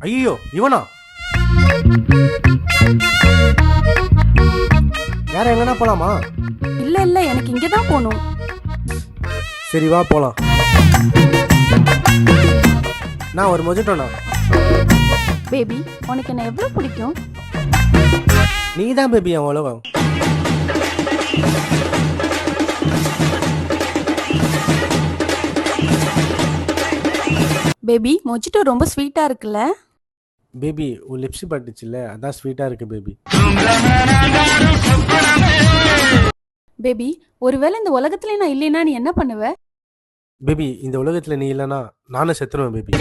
ஐயோ இவனா? வேற எங்கன்னா போலாமா? இல்ல இல்ல, எனக்கு இங்கதான் போகணும். சரி வா போலாம். நான் ஒரு மொஜிட்டோண்ணா. பேபி, உனக்கு என்ன எவ்வளவு பிடிக்கும்? நீ தான் பேபி என் உலகம். பேபி, மொஜிட்டோ ரொம்ப ஸ்வீட்டா இருக்குல்ல? பேபி உன் லிப்ஸ் பட்டுச்சுல்ல, அதான் ஸ்வீட்டா இருக்கு பேபி. பேபி, ஒருவேளை இந்த உலகத்துல நான் இல்லைன்னா நீ என்ன பண்ணுவ? பேபி இந்த உலகத்துல நீ இல்லைன்னா நானும் செத்துருவேன் பேபி.